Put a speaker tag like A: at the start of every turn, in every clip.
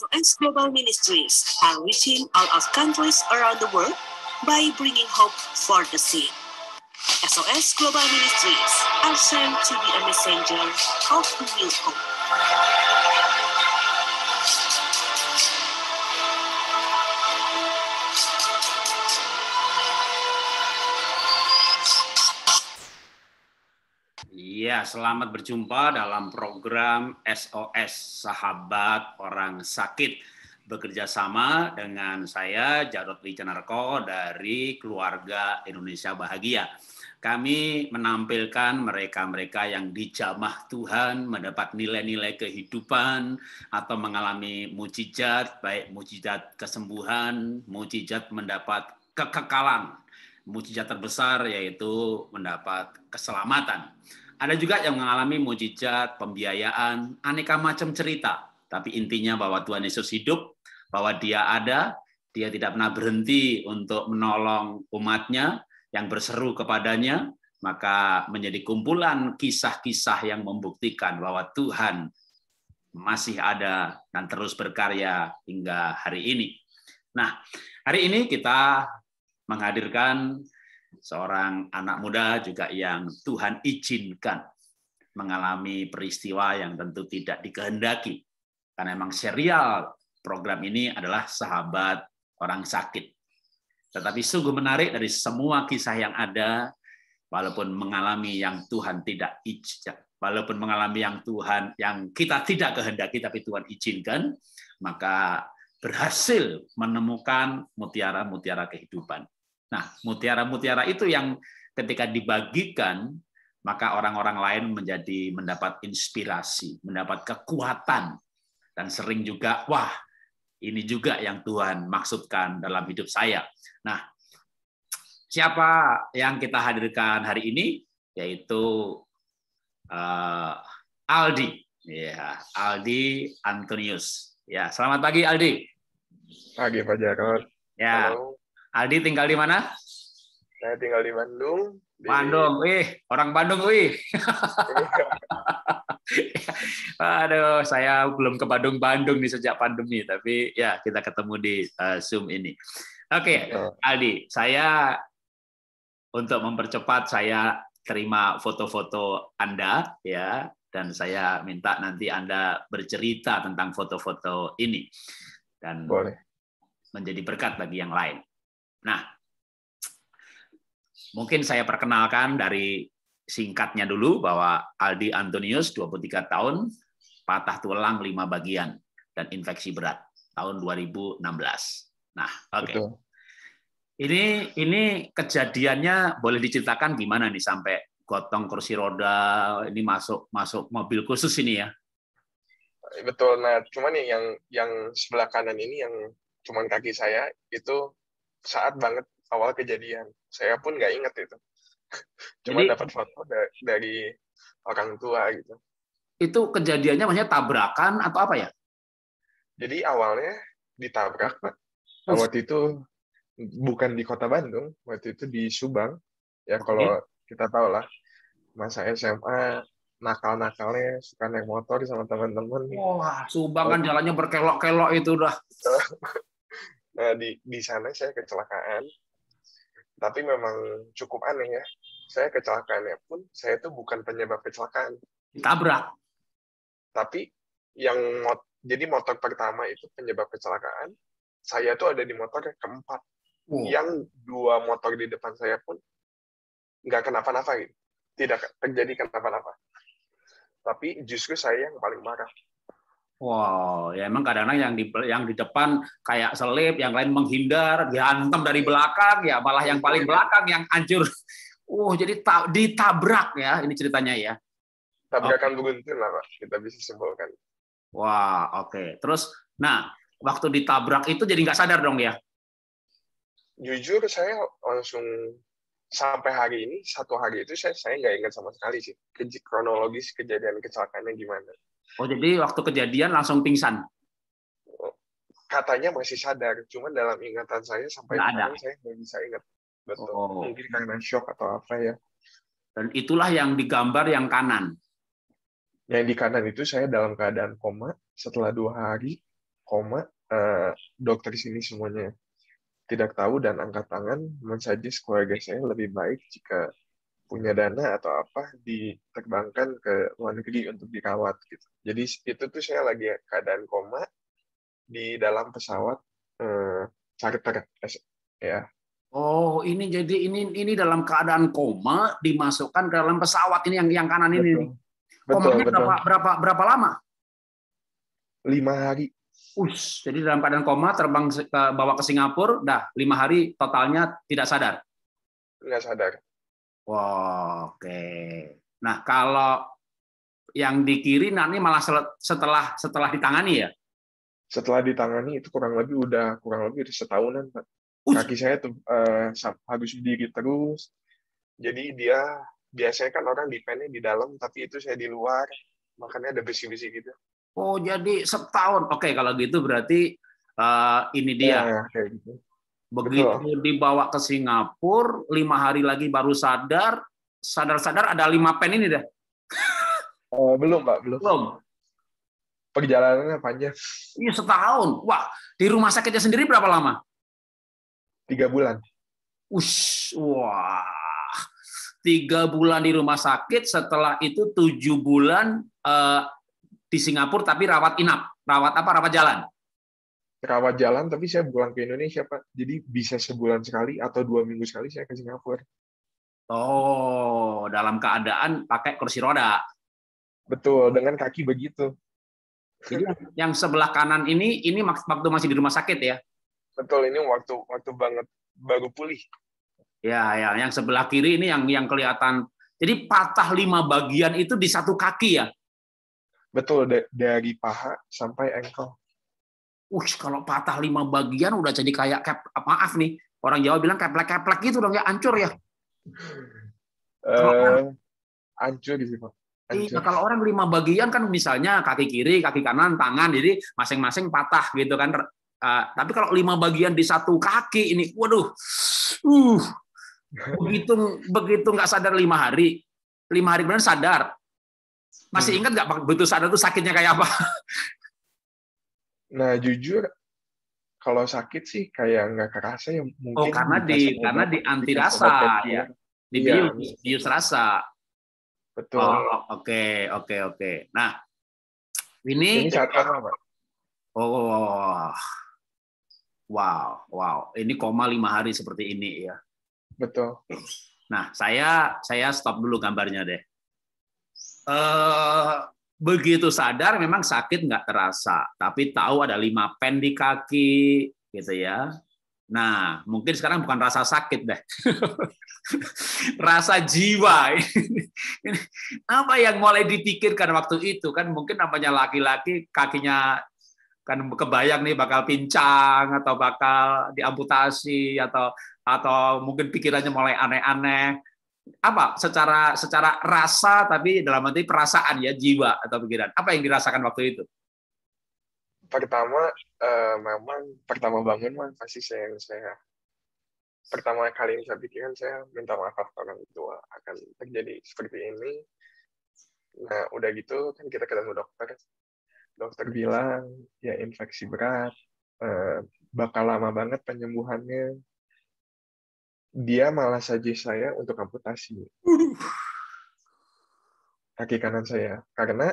A: SOS Global Ministries are reaching all of countries around the world by bringing hope for the sick. SOS Global Ministries are sent to be a messenger of new hope.
B: Ya, selamat berjumpa dalam program SOS Sahabat Orang Sakit. Bekerja sama dengan saya, Jarod Wijanarko dari Keluarga Indonesia Bahagia. Kami menampilkan mereka-mereka yang dijamah Tuhan, mendapat nilai-nilai kehidupan, atau mengalami mukjizat, baik mukjizat kesembuhan, mukjizat mendapat kekekalan. Mukjizat terbesar yaitu mendapat keselamatan. Ada juga yang mengalami mukjizat, pembiayaan, aneka macam cerita. Tapi intinya bahwa Tuhan Yesus hidup, bahwa Dia ada, Dia tidak pernah berhenti untuk menolong umatnya yang berseru kepadanya, maka menjadi kumpulan kisah-kisah yang membuktikan bahwa Tuhan masih ada dan terus berkarya hingga hari ini. Nah, hari ini kita menghadirkan seorang anak muda juga yang Tuhan izinkan mengalami peristiwa yang tentu tidak dikehendaki. Karena memang serial program ini adalah Sahabat Orang Sakit. Tetapi sungguh menarik dari semua kisah yang ada, walaupun mengalami yang Tuhan tidak izinkan, walaupun mengalami yang Tuhan yang kita tidak kehendaki tapi Tuhan izinkan, maka berhasil menemukan mutiara-mutiara kehidupan. Nah, mutiara-mutiara itu yang ketika dibagikan, maka orang-orang lain mendapat inspirasi, mendapat kekuatan, dan sering juga, wah, ini juga yang Tuhan maksudkan dalam hidup saya. Nah, siapa yang kita hadirkan hari ini? Yaitu Aldi. Ya, Aldi Antonius. Ya, selamat pagi Aldi.
C: Pagi Pak Jarod.
B: Ya.
C: Halo.
B: Aldi tinggal di mana?
C: Saya tinggal di Bandung.
B: Bandung, orang Bandung, Aduh, saya belum ke Bandung nih sejak pandemi, tapi ya kita ketemu di Zoom ini. Oke, Aldi, saya untuk mempercepat saya terima foto-foto Anda ya, dan saya minta nanti Anda bercerita tentang foto-foto ini dan
C: boleh
B: menjadi berkat bagi yang lain. Nah, mungkin saya perkenalkan dari singkatnya dulu bahwa Aldi Antonius 23 tahun, patah tulang 5 bagian dan infeksi berat tahun 2016. Nah, oke.
C: Okay.
B: Ini kejadiannya boleh diceritakan gimana nih sampai gotong kursi roda ini masuk mobil khusus ini ya?
C: Betul. Nah, cuman nih yang sebelah kanan ini yang cuman kaki saya itu saat banget awal kejadian. Saya pun nggak inget itu. Cuma dapat foto dari orang tua gitu.
B: Itu kejadiannya maksudnya tabrakan atau apa ya?
C: Jadi awalnya ditabrak, Pak. Waktu itu bukan di kota Bandung, waktu itu di Subang. Ya kalau kita tahu lah, masa SMA nakal-nakalnya suka naik motor sama teman-teman.
B: Wah, Subang kan jalannya berkelok-kelok itu udah.
C: Nah, di sana saya kecelakaan. Tapi memang cukup aneh ya. Saya kecelakaannya pun, saya itu bukan penyebab kecelakaan.
B: Ditabrak.
C: Tapi jadi motor pertama itu penyebab kecelakaan. Saya tuh ada di motor yang keempat. Yang 2 motor di depan saya pun nggak kenapa-napa gitu. Tidak terjadi kenapa-napa. Tapi justru saya yang paling marah.
B: Wow, ya emang kadang-kadang yang di depan kayak selip, yang lain menghindar, dihantam dari belakang, ya malah yang paling belakang yang hancur. Jadi ditabrak ya, ini ceritanya ya.
C: Tabrakan beruntun lah, Pak, kita bisa simpulkan.
B: Wah, oke. Terus, nah, waktu ditabrak itu jadi nggak sadar dong ya?
C: Jujur, saya langsung sampai hari ini, 1 hari itu saya nggak ingat sama sekali sih kronologis kejadian kecelakaannya gimana.
B: Oh, jadi waktu kejadian langsung pingsan?
C: Katanya masih sadar, cuman dalam ingatan saya sampai sekarang saya nggak bisa ingat. Betul. Mungkin karena shock atau apa ya.
B: Dan itulah yang digambar yang kanan.
C: Yang di kanan itu saya dalam keadaan koma setelah 2 hari. koma, dokter sini semuanya tidak tahu dan angkat tangan mensuggest keluarga saya lebih baik jika punya dana atau apa diterbangkan ke luar negeri untuk dirawat gitu. Jadi itu tuh saya lagi keadaan koma di dalam pesawat charter ya.
B: Oh, ini jadi ini dalam keadaan koma dimasukkan ke dalam pesawat ini yang kanan ini.
C: Betul.
B: Komanya berapa lama?
C: 5 hari.
B: Jadi dalam keadaan koma terbang bawa ke Singapura, 5 hari totalnya tidak sadar.
C: Nggak sadar.
B: Wow, oke. Nah, kalau yang di kiri nanti malah setelah ditangani ya?
C: Setelah ditangani itu kurang lebih udah setahunan, Pak. Kaki saya tuh harus berdiri terus. Jadi dia biasanya kan orang dipennya di dalam, tapi itu saya di luar, makanya ada besi-besi gitu.
B: Oh, jadi setahun. Oke, kalau gitu berarti ini dia.
C: Ya, kayak gitu.
B: Begitu betul. Dibawa ke Singapura, 5 hari lagi baru sadar ada 5 pen ini dah.
C: Belum, Pak, belum. Perjalanannya panjang.
B: Iya, setahun. Wah, di rumah sakitnya sendiri berapa lama?
C: 3 bulan.
B: Wah, 3 bulan di rumah sakit, setelah itu 7 bulan di Singapura, tapi rawat inap. Rawat jalan?
C: Rawat jalan, tapi saya pulang ke Indonesia, Pak. Jadi bisa sebulan sekali atau 2 minggu sekali saya ke Singapura.
B: Oh, dalam keadaan pakai kursi roda.
C: Betul, dengan kaki begitu.
B: Jadi yang sebelah kanan ini waktu masih di rumah sakit ya?
C: Betul, ini waktu banget baru pulih.
B: Ya, yang sebelah kiri ini yang kelihatan. Jadi patah 5 bagian itu di satu kaki ya?
C: Betul, dari paha sampai ankle.
B: Kalau patah 5 bagian udah jadi kayak maaf nih, orang Jawa bilang keplek-keplek gitu dong ya, hancur ya?
C: Hancur sih, Pak.
B: Iya, kalau orang 5 bagian kan misalnya kaki kiri, kaki kanan, tangan, jadi masing-masing patah gitu kan. Tapi kalau 5 bagian di satu kaki ini, waduh, begitu nggak sadar 5 hari kemudian sadar. Masih ingat nggak begitu sadar tuh sakitnya kayak apa?
C: Nah, jujur kalau sakit sih kayak nggak kerasa ya, mungkin
B: karena di anti rasa ya, dibius rasa.
C: Betul.
B: Oke. Nah, ini
C: saat koma, Pak.
B: Wow. Ini koma 5 hari seperti ini ya.
C: Betul.
B: Nah, saya stop dulu gambarnya deh. Begitu sadar memang sakit nggak terasa, tapi tahu ada 5 pen di kaki gitu ya. Nah, mungkin sekarang bukan rasa sakit deh. Rasa jiwa. Ini apa yang mulai dipikirkan waktu itu? Kan mungkin namanya laki-laki kakinya kan kebayang nih bakal pincang atau bakal diamputasi atau mungkin pikirannya mulai aneh-aneh. Apa secara rasa tapi dalam arti perasaan ya, jiwa atau pikiran. Apa yang dirasakan waktu itu?
C: Pertama memang pertama bangun pasti saya pertama kali yang saya pikirkan saya minta maaf ke orang tua akan terjadi seperti ini. Nah, udah gitu kan kita ketemu dokter bilang ya infeksi berat, bakal lama banget penyembuhannya. Dia malah suggest saya untuk amputasi kaki kanan saya karena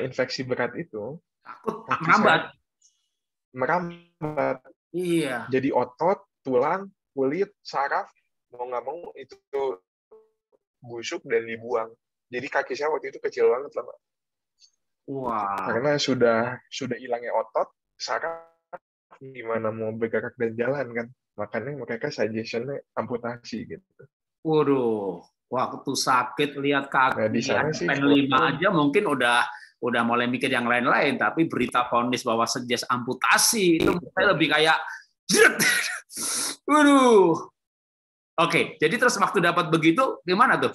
C: infeksi berat itu
B: takut
C: merambat.
B: Iya.
C: Jadi otot, tulang, kulit, saraf mau nggak mau itu busuk dan dibuang. Jadi kaki saya waktu itu kecil banget lah, Pak.
B: Wow.
C: Karena sudah hilangnya otot, saraf gimana mau bergerak dan jalan kan. Makanya mereka suggestion-nya amputasi gitu.
B: Waduh, waktu sakit lihat kaki
C: di sana sih
B: pen 5 aja mungkin udah mulai mikir yang lain-lain, tapi berita vonis bahwa suggest amputasi itu saya lebih kayak waduh. Oke, jadi terus waktu dapat begitu gimana tuh?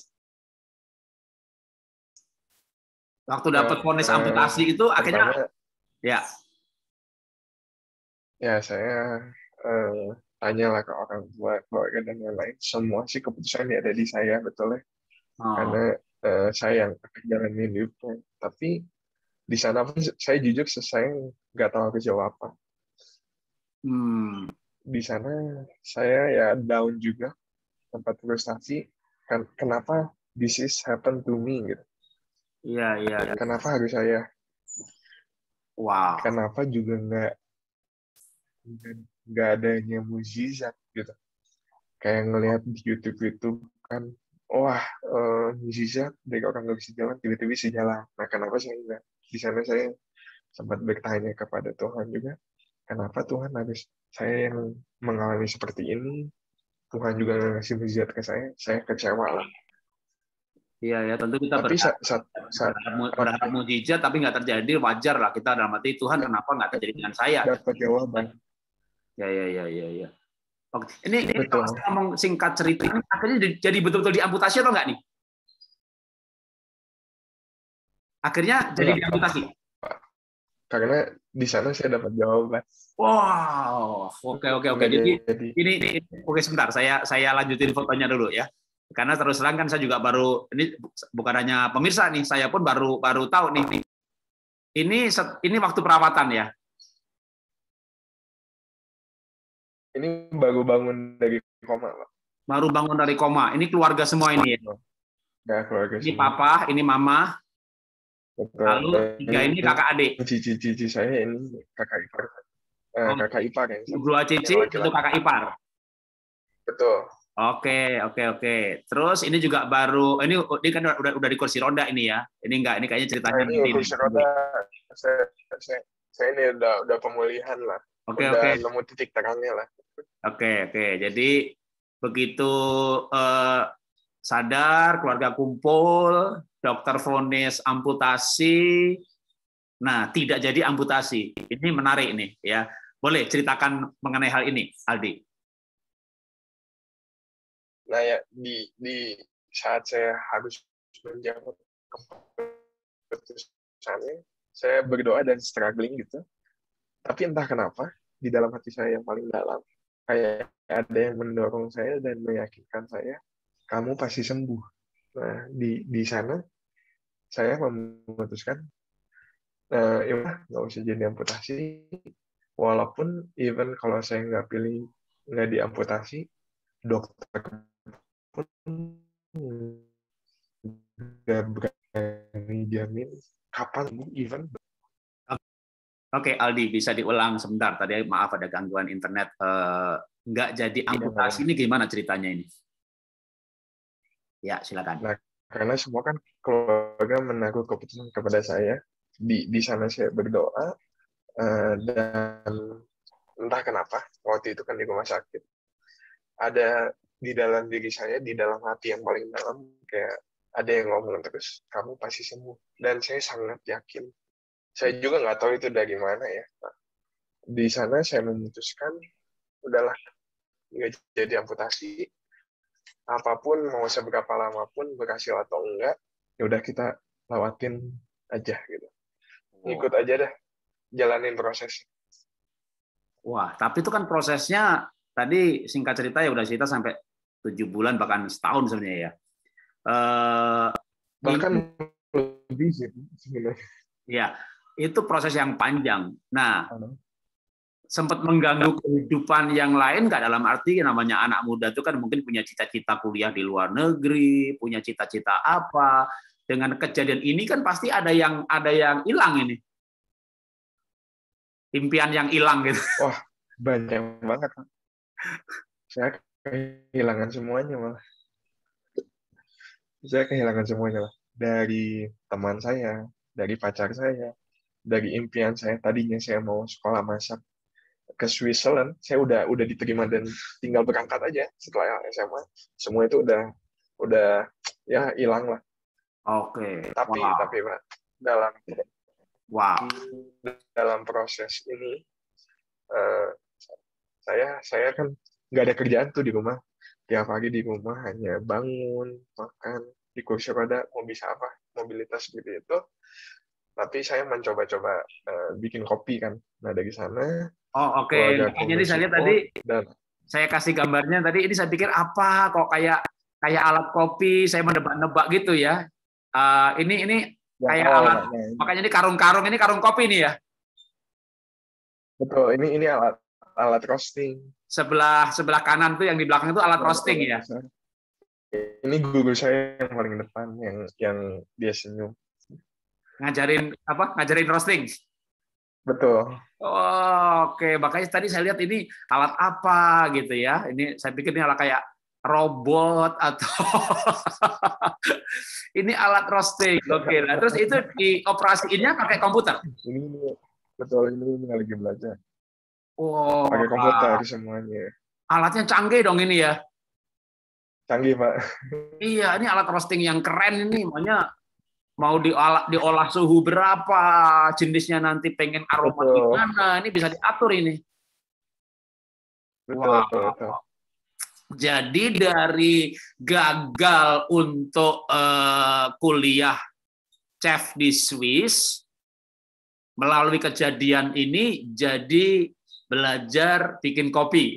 B: Waktu dapat vonis amputasi itu akhirnya ya
C: saya tanyalah ke orang tua, keluarga dan lain-lain. Semua sih keputusannya ada di saya, betul ya. Karena saya yang akan jalanin hidupnya. Tapi di sana pun saya jujur saya nggak tahu harus jawab apa. Di sana saya ya down juga, tempat frustasi kan, kenapa this is happen to me gitu.
B: Iya.
C: Kenapa harus saya?
B: Wow.
C: Kenapa juga nggak adanya mukjizat gitu. Kayak ngelihat di YouTube kan, wah mukjizat dari orang nggak bisa jalan tiba-tiba bisa jalan. Nah kenapa saya enggak? Di sana saya sempat bertanya kepada Tuhan juga, kenapa Tuhan harus saya yang mengalami seperti ini? Tuhan juga nggak ngasih mukjizat ke saya kecewa lah.
B: Iya, tentu kita
C: Tapi
B: berharap mukjizat, tapi nggak terjadi, wajar lah kita dalam hati, Tuhan kenapa nggak terjadi dengan saya?
C: Dapat jawaban.
B: Ya. Oke. Ini kalau saya ngomong singkat cerita, akhirnya jadi betul-betul diamputasi atau nggak nih? Akhirnya jadi diamputasi?
C: Karena di sana saya dapat jawaban.
B: Wow, oke. Jadi ini oke, sebentar, saya lanjutin fotonya dulu ya. Karena terus terang kan saya juga baru, ini bukan hanya pemirsa nih, saya pun baru tahu nih. Ini waktu perawatan ya.
C: Ini baru bangun dari koma, Pak.
B: Baru bangun dari koma. Ini keluarga semua ini ya.
C: Ya, keluarga
B: ini
C: semua.
B: Papa, ini Mama.
C: Betul.
B: Lalu tiga ini kakak adik.
C: Cici saya ini kakak ipar. Kakak ipar yang
B: dua cici, satu kakak ipar.
C: Betul.
B: Oke. Terus ini juga baru, ini kan udah di kursi roda ini ya. Ini enggak, ini kayaknya ceritanya.
C: Ini kursi roda. Saya ini udah pemulihan lah. Udah nemu titik terangnya lah.
B: Oke. Jadi begitu sadar, keluarga kumpul, dokter vonis amputasi. Nah, tidak jadi amputasi. Ini menarik nih ya. Boleh ceritakan mengenai hal ini, Aldi?
C: Nah ya, di saat saya harus menjawab keputusannya, saya berdoa dan struggling gitu. Tapi entah kenapa, di dalam hati saya yang paling dalam, kayak ada yang mendorong saya dan meyakinkan saya, kamu pasti sembuh. Nah, di sana, saya memutuskan, ya nggak usah jadi amputasi, walaupun even kalau saya nggak diamputasi, dokter pun nggak berani jamin kapan even.
B: Oke, Aldi, bisa diulang sebentar. Tadi maaf ada gangguan internet. Nggak jadi amputasi ini gimana ceritanya ini? Ya, silakan.
C: Nah, karena semua kan keluarga menaruh keputusan kepada saya. Di sana saya berdoa, dan entah kenapa, waktu itu kan di rumah sakit, ada di dalam diri saya, di dalam hati yang paling dalam, kayak ada yang ngomong terus, kamu pasti sembuh. Dan saya sangat yakin. Saya juga nggak tahu itu dari mana ya. Nah, di sana saya memutuskan, udahlah, nggak jadi amputasi. Apapun, mau seberapa lama pun, berhasil atau enggak, ya udah kita lewatin aja gitu. Ikut aja dah, jalanin proses.
B: Wah, tapi itu kan prosesnya, tadi singkat cerita ya udah cerita sampai 7 bulan, bahkan setahun sebenarnya ya.
C: Bahkan lebih sih sebenarnya.
B: Ya, itu proses yang panjang. Nah, sempat mengganggu kehidupan yang lain nggak, dalam arti namanya anak muda itu kan mungkin punya cita-cita kuliah di luar negeri, punya cita-cita apa. Dengan kejadian ini kan pasti ada yang hilang ini. Impian yang hilang gitu.
C: Wah, banyak banget. Saya kehilangan semuanya malah. Saya kehilangan semuanya lah. Dari teman saya, dari pacar saya, dari impian saya. Tadinya saya mau sekolah masak ke Switzerland, saya udah diterima dan tinggal berangkat aja setelah SMA. Semua itu udah ya hilang lah.
B: Oke.
C: Tapi Pak, dalam proses ini, saya kan nggak ada kerjaan tuh di rumah. Tiap pagi di rumah hanya bangun, makan, di kursi roda, mau bisa apa, mobilitas seperti itu. Tapi saya mencoba-coba bikin kopi kan. Nah dari sana.
B: Oh oke. Jadi saya lihat tadi, saya kasih gambarnya tadi. Ini saya pikir apa kok kayak alat kopi. Saya menebak-nebak gitu ya. Ini kayak alat. Makanya ini karung-karung, ini karung kopi nih ya.
C: Betul, ini alat roasting.
B: Sebelah kanan tuh yang di belakang itu alat roasting ya.
C: Ini guru saya yang paling depan yang dia senyum.
B: Ngajarin roasting.
C: Betul.
B: Oh, oke, makanya tadi saya lihat ini alat apa gitu ya. Ini saya pikir ini alat kayak robot atau ini alat roasting. Oke, nah terus itu dioperasiinnya pakai komputer.
C: Ini betul, ini lagi belajar.
B: Oh,
C: pakai komputer semuanya.
B: Alatnya canggih dong ini ya.
C: Canggih, Pak.
B: Iya, ini alat roasting yang keren ini. Makanya mau diolah suhu berapa, jenisnya nanti pengen aroma gimana, ini bisa diatur ini.
C: Betul, betul.
B: Jadi dari gagal untuk kuliah chef di Swiss, melalui kejadian ini jadi belajar bikin kopi.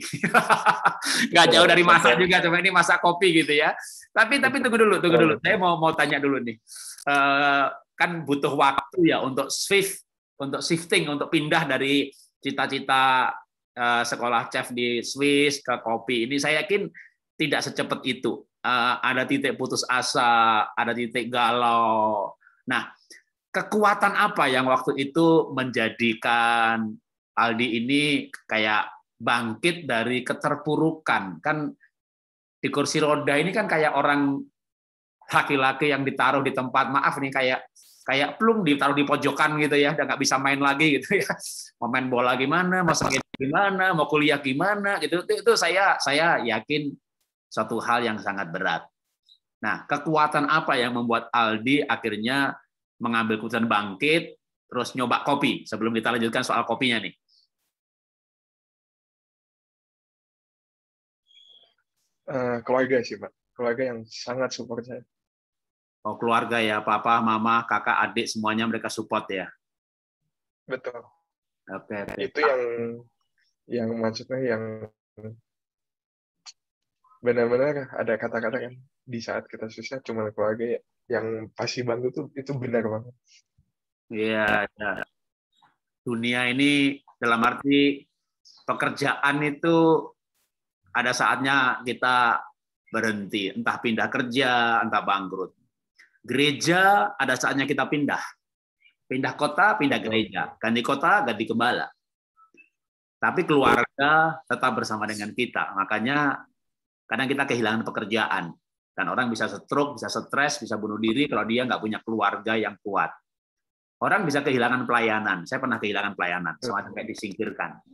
B: Nggak jauh dari masak juga, cuma ini masak kopi gitu ya. Tapi tunggu dulu. Saya mau tanya dulu nih. Kan butuh waktu ya untuk shifting, untuk pindah dari cita-cita sekolah chef di Swiss ke kopi. Ini saya yakin tidak secepat itu. Ada titik putus asa, ada titik galau. Nah, kekuatan apa yang waktu itu menjadikan Aldi ini kayak bangkit dari keterpurukan? Kan di kursi roda ini kan kayak orang laki-laki yang ditaruh di tempat, maaf nih, kayak plung ditaruh di pojokan gitu ya, udah nggak bisa main lagi gitu ya. Mau main bola gimana, mau sakit gimana, mau kuliah gimana gitu. Itu saya yakin suatu hal yang sangat berat. Nah, kekuatan apa yang membuat Aldi akhirnya mengambil keputusan bangkit, terus nyoba kopi? Sebelum kita lanjutkan soal kopinya nih.
C: Keluarga sih, Pak. Keluarga yang sangat support saya.
B: Oh, keluarga ya, papa, mama, kakak, adik, semuanya mereka support ya?
C: Betul.
B: Oke.
C: Itu yang maksudnya yang benar-benar ada kata-kata kan, di saat kita susah cuma keluarga yang pasti bantu tuh, itu benar banget.
B: Iya, ya. Dunia ini dalam arti pekerjaan itu ada saatnya kita berhenti, entah pindah kerja, entah bangkrut. Gereja ada saatnya kita pindah kota, pindah gereja, ganti kota, ganti gembala. Tapi keluarga tetap bersama dengan kita. Makanya kadang kita kehilangan pekerjaan. Dan orang bisa stroke, bisa stres, bisa bunuh diri kalau dia nggak punya keluarga yang kuat. Orang bisa kehilangan pelayanan. Saya pernah kehilangan pelayanan, sampai disingkirkan.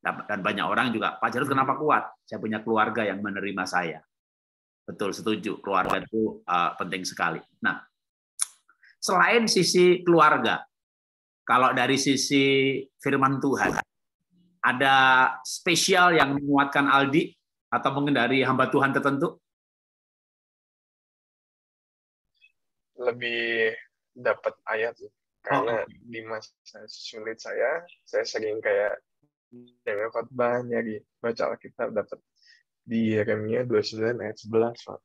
B: Dan banyak orang juga, Pak Jarod kenapa kuat? Saya punya keluarga yang menerima saya. Betul, setuju. Keluarga itu penting sekali. Nah, selain sisi keluarga, kalau dari sisi firman Tuhan, ada spesial yang menguatkan Aldi atau mengendari hamba Tuhan tertentu?
C: Lebih dapat ayat, karena di masa sulit saya sering kayak dengar khotbah, nyari baca Alkitab, dapat di Yeremia 29 ayat 11. Pak.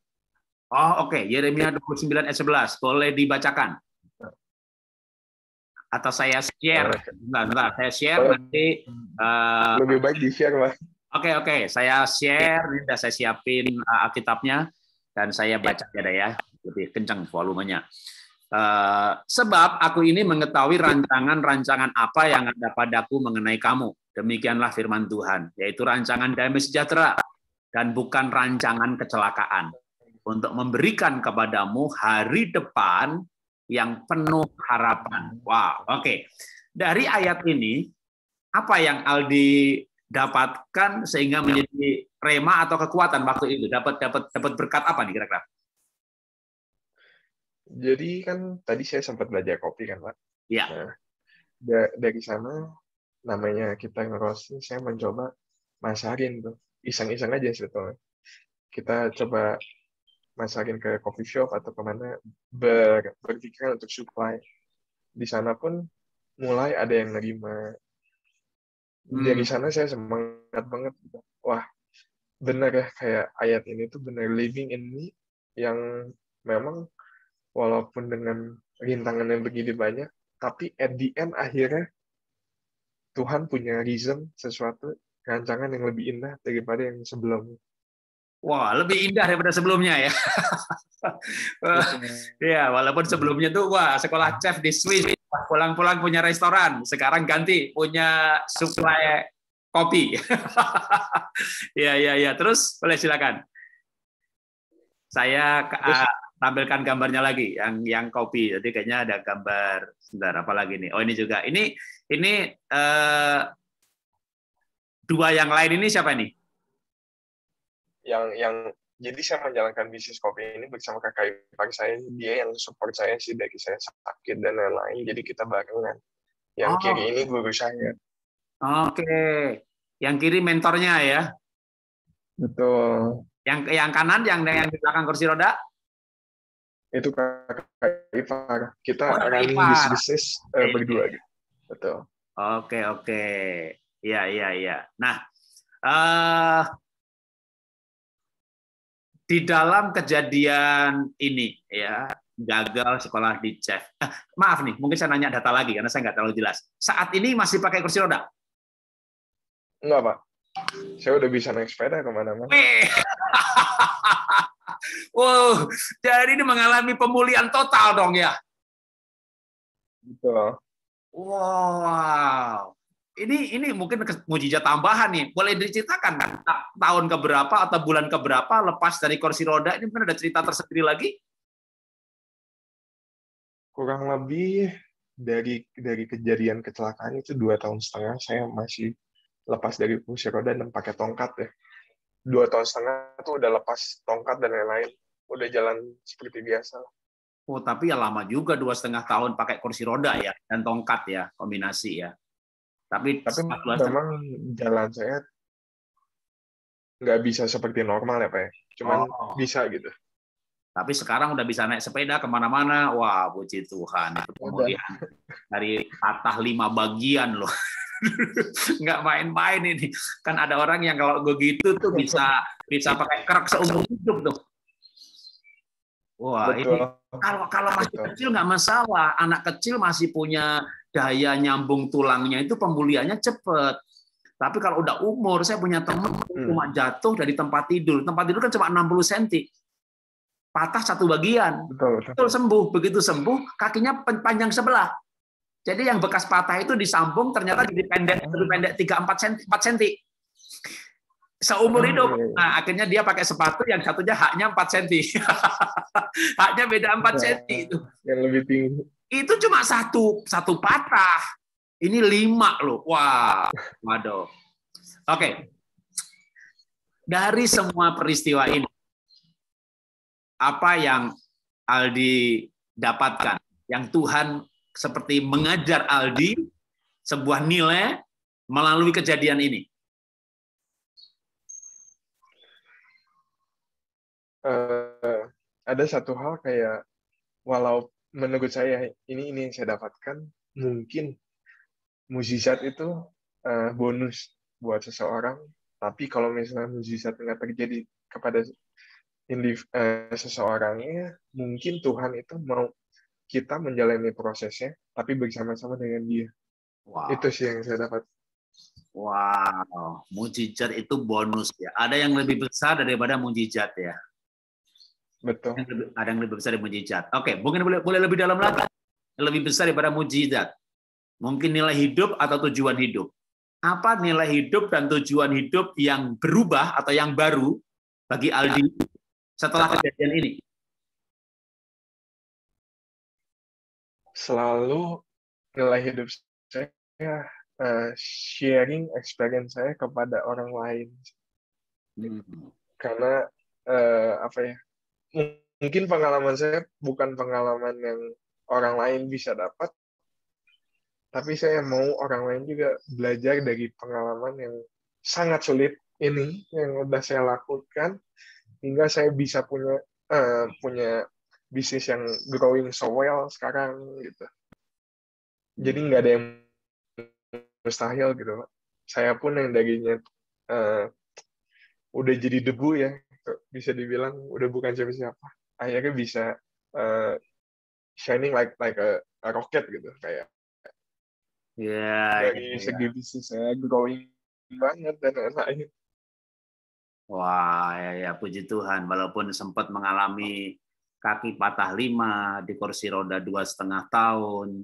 B: Oh, oke. Yeremia 29 ayat 11. Boleh dibacakan? Atau saya share? Bentar. Saya share nanti.
C: Lebih baik di-share, Pak.
B: Oke. Saya share. Ini sudah saya siapin Alkitabnya. Dan saya baca ya. Lebih kencang volumenya. Sebab aku ini mengetahui rancangan-rancangan apa yang ada padaku mengenai kamu. Demikianlah firman Tuhan, yaitu rancangan damai sejahtera dan bukan rancangan kecelakaan, untuk memberikan kepadamu hari depan yang penuh harapan. Wow, oke. Dari ayat ini, apa yang Aldi dapatkan sehingga menjadi rema atau kekuatan waktu itu? Dapat berkat apa nih kira-kira?
C: Jadi kan tadi saya sempat belajar kopi kan, Pak.
B: Iya.
C: Nah, dari sana namanya kita ngerosting, saya mencoba masakin tuh. Iseng-iseng aja sebetulnya. Kita coba masakin ke coffee shop atau kemana, berpikiran untuk supply. Di sana pun mulai ada yang nerima. Dari sana saya semangat banget. Wah, benar ya, kayak ayat ini tuh benar living in me, yang memang walaupun dengan rintangannya begini banyak, tapi at the end akhirnya Tuhan punya reason, sesuatu rancangan yang lebih indah daripada yang sebelumnya.
B: Wah, lebih indah daripada sebelumnya ya. Ya, walaupun sebelumnya tuh wah sekolah chef di Swiss, pulang-pulang punya restoran, sekarang ganti punya suplai kopi. Ya. Terus boleh silakan. Saya tampilkan gambarnya lagi yang kopi. Jadi kayaknya ada gambar. Sebentar, apa lagi nih? Oh, ini juga. Ini dua yang lain ini siapa nih?
C: Yang jadi saya menjalankan bisnis kopi ini bersama kakak ipar saya. Dia yang support saya sih dari saya sakit dan lain-lain. Jadi kita barengan. Yang kiri ini guru saya.
B: Oke. Yang kiri mentornya ya.
C: Betul.
B: Yang kanan yang di belakang kursi roda?
C: Itu kakak ipar. Kita running bisnis berdua gitu. Betul.
B: Oke. Iya. Nah, di dalam kejadian ini ya, gagal sekolah di chef. Maaf nih, mungkin saya nanya data lagi karena saya nggak terlalu jelas. Saat ini masih pakai kursi roda?
C: Enggak, Pak. Saya udah bisa naik sepeda kemana-mana.
B: Wow, jadi ini mengalami pemulihan total dong ya?
C: Betul.
B: Wow. Ini mungkin mujizat tambahan nih. Boleh diceritakan kan? Tahun keberapa atau bulan keberapa lepas dari kursi roda? Ini mungkin ada cerita tersendiri lagi?
C: Kurang lebih dari kejadian kecelakaan itu 2,5 tahun saya masih lepas dari kursi roda dan pakai tongkat ya. 2,5 tahun itu udah lepas tongkat dan lain-lain. Udah jalan seperti biasa.
B: Oh, tapi ya lama juga 2,5 tahun pakai kursi roda ya dan tongkat ya, kombinasi ya. Tapi
C: memang jalan saya nggak bisa seperti normal ya Pak ya. Cuman bisa gitu.
B: Tapi sekarang udah bisa naik sepeda kemana-mana. Wah, puji Tuhan. Itu pemulihan dari patah 5 bagian loh. Nggak main-main ini. Kan ada orang yang kalau begitu tuh bisa pakai krek seumur hidup tuh. Wah, betul. Ini kalau masih kecil nggak masalah. Anak kecil masih punya daya nyambung tulangnya, itu pemulihannya cepat. Tapi kalau udah umur, saya punya teman cuma jatuh dari tempat tidur. Tempat tidur kan cuma 60 cm. Patah satu bagian. Betul sembuh. Begitu sembuh, kakinya panjang sebelah. Jadi yang bekas patah itu disambung, ternyata jadi pendek 3-4 cm. Seumur hidup. Nah, akhirnya dia pakai sepatu yang satunya haknya 4 cm. Haknya beda 4 cm itu.
C: Yang lebih tinggi.
B: Itu cuma satu patah. Ini 5 loh. Wah, waduh. Oke. Dari semua peristiwa ini, apa yang Aldi dapatkan? Yang Tuhan seperti mengajar Aldi sebuah nilai melalui kejadian ini.
C: Ada satu hal kayak, walau menurut saya ini yang saya dapatkan, mungkin mukjizat itu bonus buat seseorang, tapi kalau misalnya mukjizat nggak terjadi kepada seseorangnya, mungkin Tuhan itu mau kita menjalani prosesnya, tapi bersama-sama dengan Dia. Wow. Itu sih yang saya dapat.
B: Wow, mukjizat itu bonus ya. Ada yang lebih besar daripada mukjizat ya.
C: Betul.
B: Ada yang lebih besar dari mukjizat. Oke, mungkin boleh lebih dalam lagi. Lebih besar daripada mukjizat. Mungkin nilai hidup atau tujuan hidup. Apa nilai hidup dan tujuan hidup yang berubah atau yang baru bagi Aldi setelah kejadian ini?
C: Selalu nilai hidup saya sharing experience saya kepada orang lain. Karena apa ya? Mungkin pengalaman saya bukan pengalaman yang orang lain bisa dapat, tapi saya mau orang lain juga belajar dari pengalaman yang sangat sulit ini yang udah saya lakukan, hingga saya bisa punya bisnis yang growing so well sekarang gitu. Jadi nggak ada yang mustahil gitu. Saya pun yang dagingnya udah jadi debu ya, bisa dibilang udah bukan siapa-siapa. Akhirnya bisa shining like a rocket gitu, kayak dari segi bisnis saya growing banget dan lain-lain.
B: Wah, ya, puji Tuhan. Walaupun sempat mengalami kaki patah 5, di kursi roda 2,5 tahun,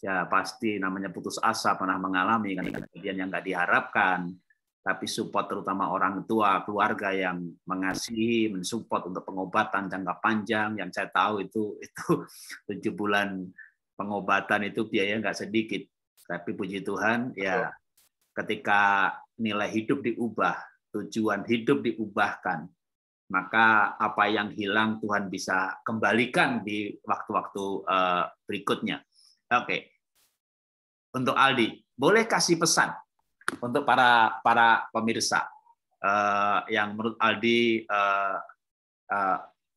B: ya pasti namanya putus asa, pernah mengalami kan kejadian yang nggak diharapkan. Tapi support terutama orang tua, keluarga yang mengasihi, mensupport untuk pengobatan jangka panjang. Yang saya tahu itu 7 bulan pengobatan itu biaya nggak sedikit. Tapi puji Tuhan, ya ketika nilai hidup diubah, tujuan hidup diubahkan, maka apa yang hilang Tuhan bisa kembalikan di waktu-waktu berikutnya. Oke. Untuk Aldi, boleh kasih pesan untuk para pemirsa yang menurut Aldi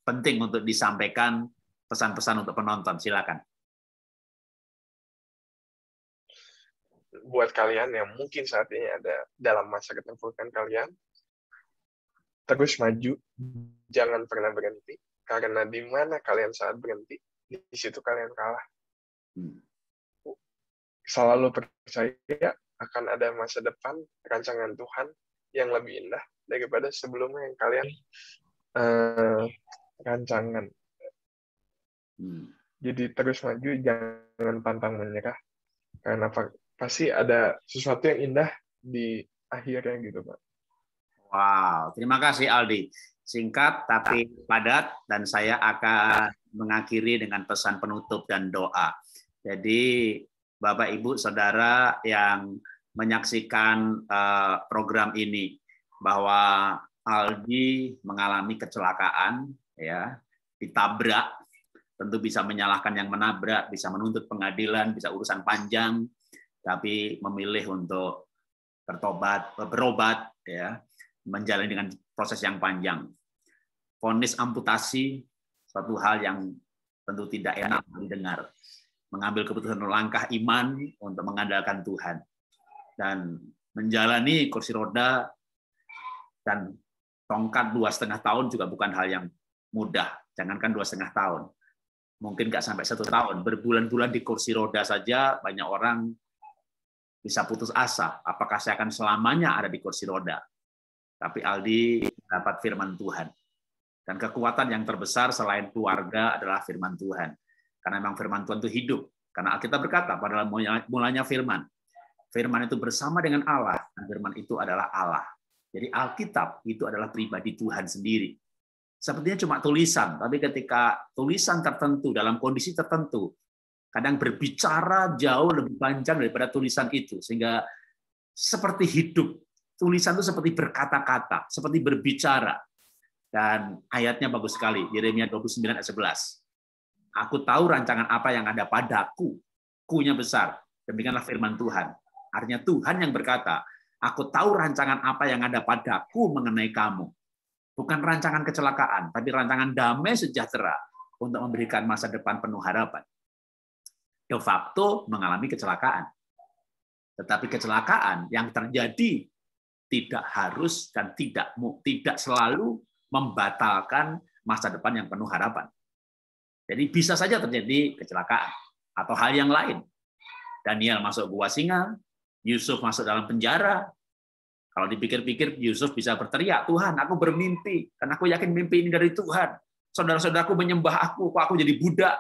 B: penting untuk disampaikan, pesan-pesan untuk penonton, silakan.
C: Buat kalian yang mungkin saat ini ada dalam masa keterpurukan kalian, terus maju, jangan pernah berhenti, karena di mana kalian saat berhenti, di situ kalian kalah. Selalu percaya akan ada masa depan, rancangan Tuhan yang lebih indah daripada sebelumnya yang kalian rancangan. Jadi terus maju, jangan pantang menyerah, karena pasti ada sesuatu yang indah di akhirnya gitu, Pak.
B: Wow, terima kasih Aldi. Singkat tapi padat, dan saya akan mengakhiri dengan pesan penutup dan doa. Jadi Bapak, Ibu, Saudara yang menyaksikan program ini, bahwa Aldi mengalami kecelakaan, ya, ditabrak, tentu bisa menyalahkan yang menabrak, bisa menuntut pengadilan, bisa urusan panjang, tapi memilih untuk berobat, ya, menjalani dengan proses yang panjang. Vonis amputasi, suatu hal yang tentu tidak enak didengar. Mengambil keputusan langkah iman untuk mengandalkan Tuhan. Dan menjalani kursi roda dan tongkat 2,5 tahun juga bukan hal yang mudah. Jangankan 2,5 tahun. Mungkin nggak sampai 1 tahun. Berbulan-bulan di kursi roda saja, banyak orang bisa putus asa. Apakah saya akan selamanya ada di kursi roda? Tapi Aldi dapat firman Tuhan. Dan kekuatan yang terbesar selain keluarga adalah firman Tuhan. Karena memang firman Tuhan itu hidup. Karena Alkitab berkata, pada mulanya firman. Firman itu bersama dengan Allah, dan firman itu adalah Allah. Jadi Alkitab itu adalah pribadi Tuhan sendiri. Sepertinya cuma tulisan, tapi ketika tulisan tertentu dalam kondisi tertentu, kadang berbicara jauh lebih panjang daripada tulisan itu. Sehingga seperti hidup. Tulisan itu seperti berkata-kata, seperti berbicara. Dan ayatnya bagus sekali, Yeremia 29 ayat 11. Aku tahu rancangan apa yang ada padaku, ku-nya besar. Demikianlah firman Tuhan. Artinya Tuhan yang berkata, aku tahu rancangan apa yang ada padaku mengenai kamu. Bukan rancangan kecelakaan, tapi rancangan damai sejahtera untuk memberikan masa depan penuh harapan. De facto mengalami kecelakaan. Tetapi kecelakaan yang terjadi tidak harus dan tidak selalu membatalkan masa depan yang penuh harapan. Jadi bisa saja terjadi kecelakaan atau hal yang lain. Daniel masuk gua singa, Yusuf masuk dalam penjara. Kalau dipikir-pikir, Yusuf bisa berteriak, Tuhan, aku bermimpi, karena aku yakin mimpi ini dari Tuhan. Saudara-saudaraku menyembah aku, kok aku jadi budak.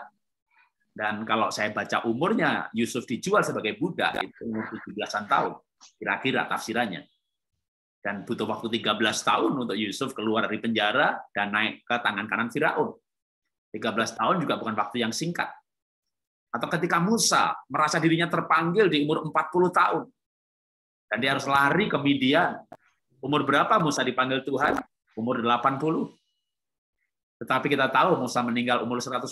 B: Dan kalau saya baca umurnya, Yusuf dijual sebagai budak, itu umur 17-an tahun, kira-kira tafsirannya. Dan butuh waktu 13 tahun untuk Yusuf keluar dari penjara dan naik ke tangan kanan Firaun. 13 tahun juga bukan waktu yang singkat. Atau ketika Musa merasa dirinya terpanggil di umur 40 tahun. Dan dia harus lari ke Midian. Umur berapa Musa dipanggil Tuhan? Umur 80. Tetapi kita tahu Musa meninggal umur 120.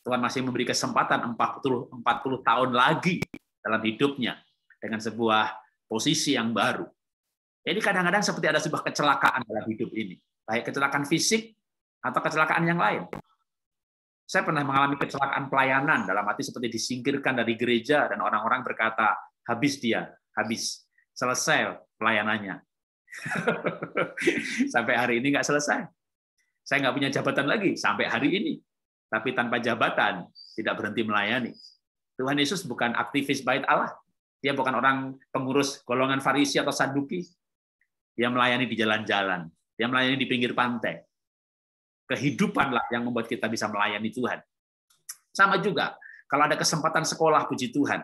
B: Tuhan masih memberi kesempatan 40 tahun lagi dalam hidupnya dengan sebuah posisi yang baru. Jadi kadang-kadang seperti ada sebuah kecelakaan dalam hidup ini. Baik kecelakaan fisik atau kecelakaan yang lain. Saya pernah mengalami kecelakaan pelayanan, dalam arti seperti disingkirkan dari gereja dan orang-orang berkata, habis dia, habis. Selesai pelayanannya. Sampai hari ini nggak selesai. Saya nggak punya jabatan lagi sampai hari ini. tapi tanpa jabatan tidak berhenti melayani. Tuhan Yesus bukan aktivis bait Allah. Dia bukan orang pengurus golongan Farisi atau Saduki. Dia melayani di jalan-jalan. Dia melayani di pinggir pantai. Kehidupanlah yang membuat kita bisa melayani Tuhan. Sama juga, kalau ada kesempatan sekolah, puji Tuhan.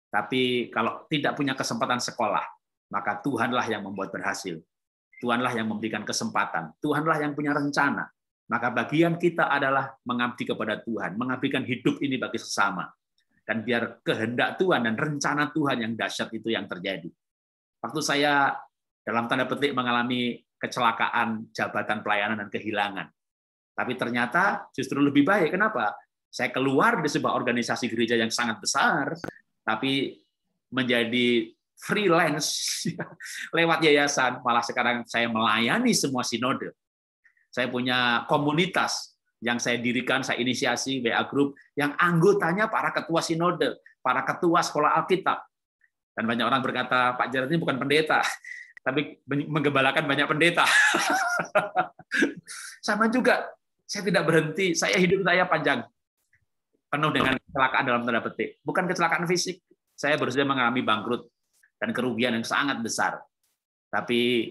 B: Tapi kalau tidak punya kesempatan sekolah, maka Tuhanlah yang membuat berhasil. Tuhanlah yang memberikan kesempatan. Tuhanlah yang punya rencana. Maka bagian kita adalah mengabdi kepada Tuhan, mengabdikan hidup ini bagi sesama. Dan biar kehendak Tuhan dan rencana Tuhan yang dahsyat itu yang terjadi. Waktu saya dalam tanda petik mengalami kecelakaan jabatan pelayanan dan kehilangan. Tapi ternyata justru lebih baik. Kenapa? Saya keluar di sebuah organisasi gereja yang sangat besar, tapi menjadi freelance lewat yayasan. Malah sekarang saya melayani semua sinode. Saya punya komunitas yang saya dirikan, saya inisiasi, WA Group, yang anggotanya para ketua sinode, para ketua sekolah Alkitab. Dan banyak orang berkata, Pak Jarod ini bukan pendeta, tapi menggembalakan banyak pendeta. Sama juga, saya tidak berhenti, hidup saya panjang, penuh dengan kecelakaan dalam tanda petik. Bukan kecelakaan fisik, saya baru saja mengalami bangkrut dan kerugian yang sangat besar. Tapi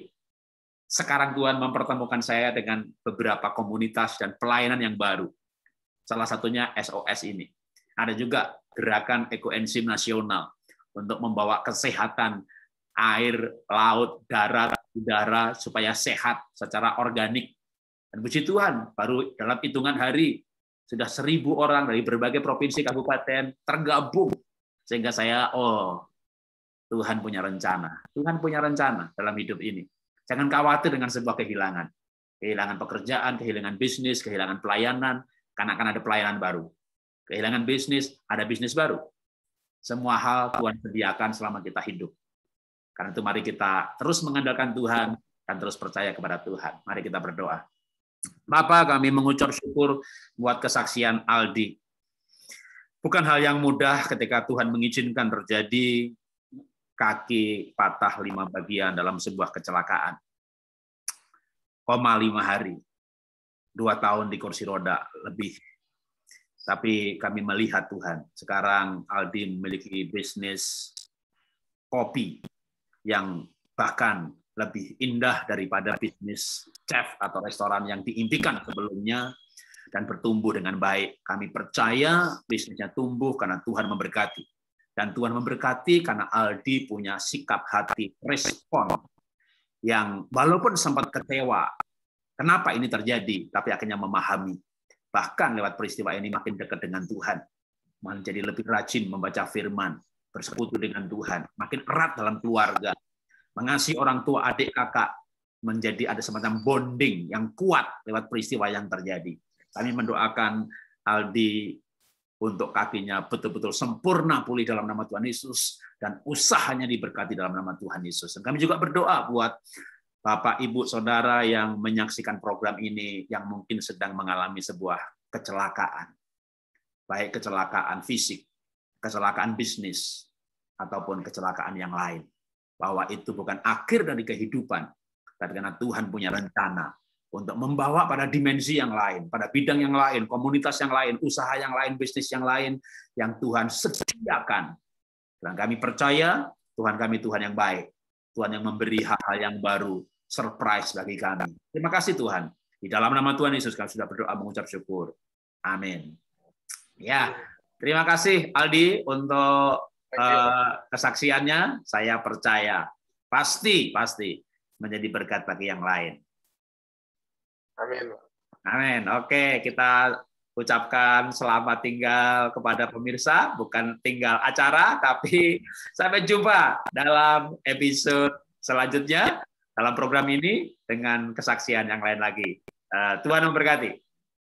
B: sekarang Tuhan mempertemukan saya dengan beberapa komunitas dan pelayanan yang baru. Salah satunya SOS ini. Ada juga gerakan ekoenzim nasional untuk membawa kesehatan air, laut, darat, udara supaya sehat secara organik. Dan puji Tuhan, baru dalam hitungan hari sudah 1.000 orang dari berbagai provinsi kabupaten tergabung. Sehingga saya, Tuhan punya rencana. Tuhan punya rencana dalam hidup ini. Jangan khawatir dengan sebuah kehilangan. Kehilangan pekerjaan, kehilangan bisnis, kehilangan pelayanan, karena akan ada pelayanan baru. Kehilangan bisnis, ada bisnis baru. Semua hal Tuhan sediakan selama kita hidup. Karena itu mari kita terus mengandalkan Tuhan dan terus percaya kepada Tuhan. Mari kita berdoa. Bapa, kami mengucap syukur buat kesaksian Aldi. Bukan hal yang mudah ketika Tuhan mengizinkan terjadi kaki patah 5 bagian dalam sebuah kecelakaan. 5 hari. 2 tahun di kursi roda lebih. Tapi kami melihat Tuhan. Sekarang Aldi memiliki bisnis kopi yang bahkan lebih indah daripada bisnis chef atau restoran yang diimpikan sebelumnya dan bertumbuh dengan baik. Kami percaya bisnisnya tumbuh karena Tuhan memberkati. Dan Tuhan memberkati karena Aldi punya sikap hati respon yang walaupun sempat kecewa, kenapa ini terjadi, tapi akhirnya memahami. Bahkan lewat peristiwa ini makin dekat dengan Tuhan. Menjadi lebih rajin membaca firman, bersekutu dengan Tuhan, makin erat dalam keluarga, mengasihi orang tua, adik, kakak, menjadi ada semacam bonding yang kuat lewat peristiwa yang terjadi. Kami mendoakan Aldi untuk kakinya betul-betul sempurna pulih dalam nama Tuhan Yesus, dan usahanya diberkati dalam nama Tuhan Yesus. Dan kami juga berdoa buat Bapak, Ibu, Saudara yang menyaksikan program ini, yang mungkin sedang mengalami sebuah kecelakaan. Baik kecelakaan fisik, kecelakaan bisnis, ataupun kecelakaan yang lain. Bahwa itu bukan akhir dari kehidupan, tapi karena Tuhan punya rencana untuk membawa pada dimensi yang lain, pada bidang yang lain, komunitas yang lain, usaha yang lain, bisnis yang lain, yang Tuhan sediakan. Dan kami percaya Tuhan kami Tuhan yang baik, Tuhan yang memberi hal-hal yang baru, surprise bagi kami. Terima kasih Tuhan. Di dalam nama Tuhan Yesus kami sudah berdoa mengucap syukur. Amin. Ya, terima kasih Aldi untuk kesaksiannya. Saya percaya pasti menjadi berkat bagi yang lain.
C: Amin.
B: Amin. Oke, kita ucapkan selamat tinggal kepada pemirsa, bukan tinggal acara, tapi sampai jumpa dalam episode selanjutnya dalam program ini dengan kesaksian yang lain lagi. Tuhan memberkati.